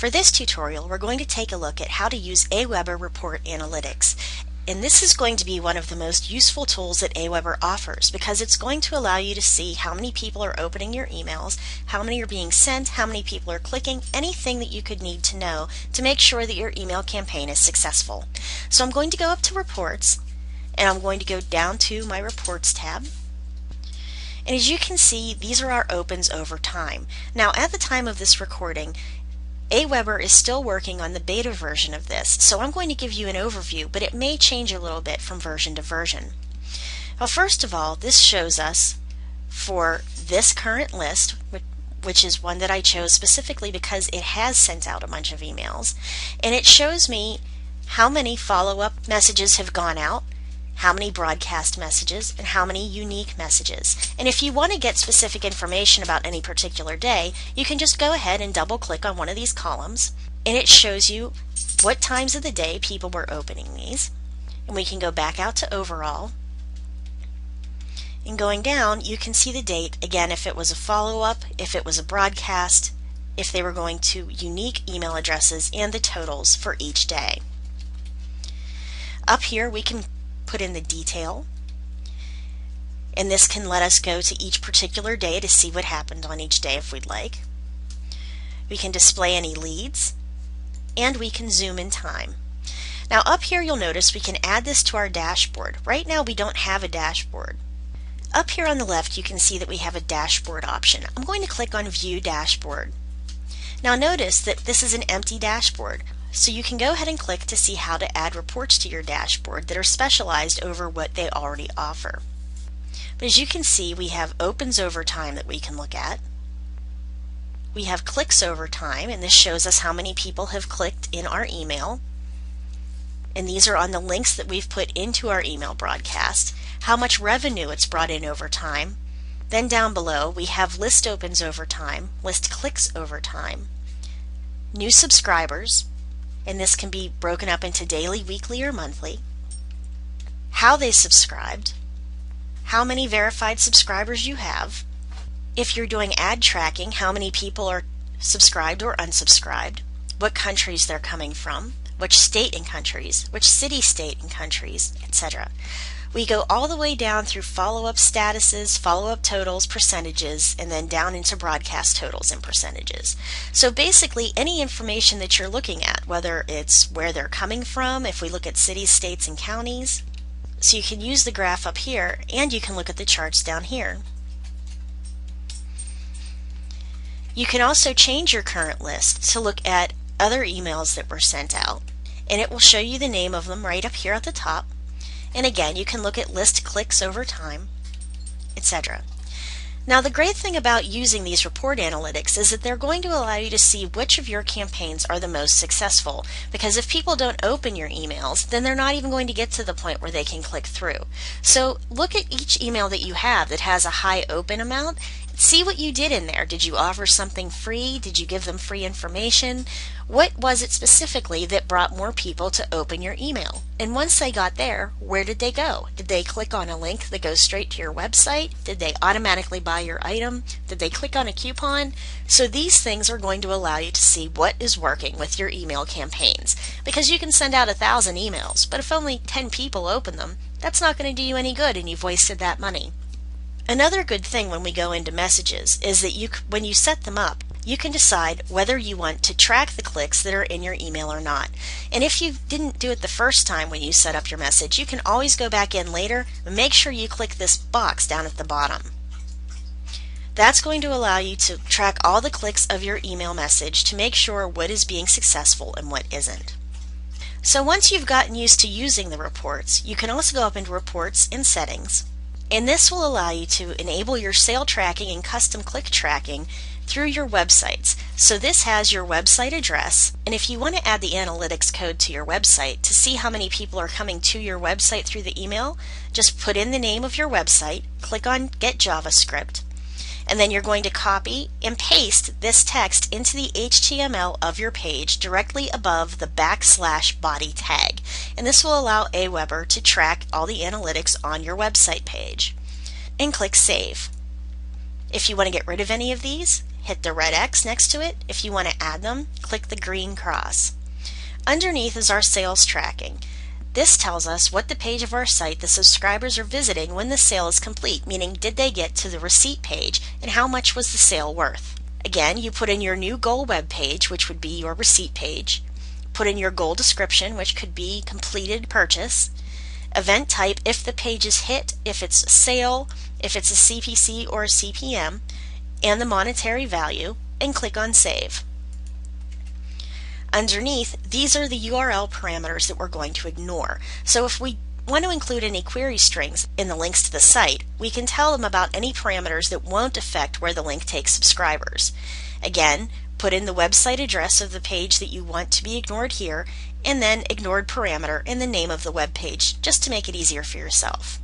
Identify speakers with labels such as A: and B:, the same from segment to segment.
A: For this tutorial, we're going to take a look at how to use Aweber Report Analytics. And this is going to be one of the most useful tools that Aweber offers because it's going to allow you to see how many people are opening your emails, how many are being sent, how many people are clicking, anything that you could need to know to make sure that your email campaign is successful. So I'm going to go up to Reports, and I'm going to go down to my Reports tab. And as you can see, these are our opens over time. Now at the time of this recording, Aweber is still working on the beta version of this, so I'm going to give you an overview, but it may change a little bit from version to version. Well, first of all, this shows us for this current list, which is one that I chose specifically because it has sent out a bunch of emails, and it shows me how many follow-up messages have gone out, how many broadcast messages, and how many unique messages. And if you want to get specific information about any particular day, you can just go ahead and double click on one of these columns, and it shows you what times of the day people were opening these. And we can go back out to overall. And going down, you can see the date, again, if it was a follow-up, if it was a broadcast, if they were going to unique email addresses, and the totals for each day. Up here, we can put in the detail, and this can let us go to each particular day to see what happened on each day if we'd like. We can display any leads, and we can zoom in time. Now up here you'll notice we can add this to our dashboard. Right now we don't have a dashboard. Up here on the left you can see that we have a dashboard option. I'm going to click on View Dashboard. Now notice that this is an empty dashboard. So you can go ahead and click to see how to add reports to your dashboard that are specialized over what they already offer. But as you can see, we have opens over time that we can look at. We have clicks over time, and this shows us how many people have clicked in our email. And these are on the links that we've put into our email broadcast, how much revenue it's brought in over time. Then down below, we have list opens over time, list clicks over time, new subscribers, and this can be broken up into daily, weekly, or monthly, how they subscribed, how many verified subscribers you have, if you're doing ad tracking, how many people are subscribed or unsubscribed, what countries they're coming from, which state and countries, which city, state, and countries, etc. We go all the way down through follow-up statuses, follow-up totals, percentages, and then down into broadcast totals and percentages. So basically any information that you're looking at, whether it's where they're coming from, if we look at cities, states, and counties, so you can use the graph up here, and you can look at the charts down here. You can also change your current list to look at other emails that were sent out, and it will show you the name of them right up here at the top. And again, you can look at list clicks over time, etc. Now the great thing about using these report analytics is that they're going to allow you to see which of your campaigns are the most successful, because if people don't open your emails, then they're not even going to get to the point where they can click through. So look at each email that you have that has a high open amount. See what you did in there. Did you offer something free? Did you give them free information? What was it specifically that brought more people to open your email? And once they got there, where did they go? Did they click on a link that goes straight to your website? Did they automatically buy your item? Did they click on a coupon? So these things are going to allow you to see what is working with your email campaigns. Because you can send out 1,000 emails, but if only 10 people open them, that's not going to do you any good and you've wasted that money. Another good thing when we go into messages is that when you set them up, you can decide whether you want to track the clicks that are in your email or not. And if you didn't do it the first time when you set up your message, you can always go back in later and make sure you click this box down at the bottom. That's going to allow you to track all the clicks of your email message to make sure what is being successful and what isn't. So once you've gotten used to using the reports, you can also go up into Reports and Settings. And this will allow you to enable your sale tracking and custom click tracking through your websites. So this has your website address, and if you want to add the analytics code to your website to see how many people are coming to your website through the email, just put in the name of your website, click on Get JavaScript, and then you're going to copy and paste this text into the HTML of your page directly above the \body tag. And this will allow Aweber to track all the analytics on your website page. And click Save. If you want to get rid of any of these, hit the red X next to it. If you want to add them, click the green cross. Underneath is our sales tracking. This tells us what the page of our site the subscribers are visiting when the sale is complete, meaning did they get to the receipt page and how much was the sale worth. Again, you put in your new goal web page, which would be your receipt page. Put in your goal description, which could be completed purchase. Event type, if the page is hit, if it's a sale, if it's a CPC or a CPM, and the monetary value, and click on Save. Underneath, these are the URL parameters that we're going to ignore. So if we want to include any query strings in the links to the site, we can tell them about any parameters that won't affect where the link takes subscribers. Again, put in the website address of the page that you want to be ignored here, and then ignored parameter in the name of the web page, just to make it easier for yourself.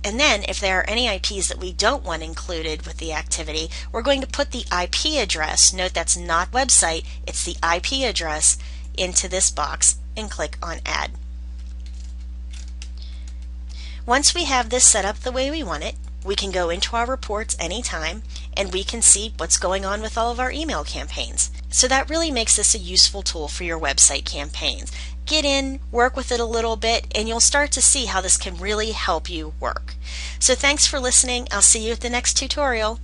A: And then if there are any IPs that we don't want included with the activity, we're going to put the IP address, note that's not website, it's the IP address, into this box and click on Add. Once we have this set up the way we want it, we can go into our reports anytime and we can see what's going on with all of our email campaigns. So that really makes this a useful tool for your website campaigns. Get in, work with it a little bit, and you'll start to see how this can really help you work. So thanks for listening. I'll see you at the next tutorial.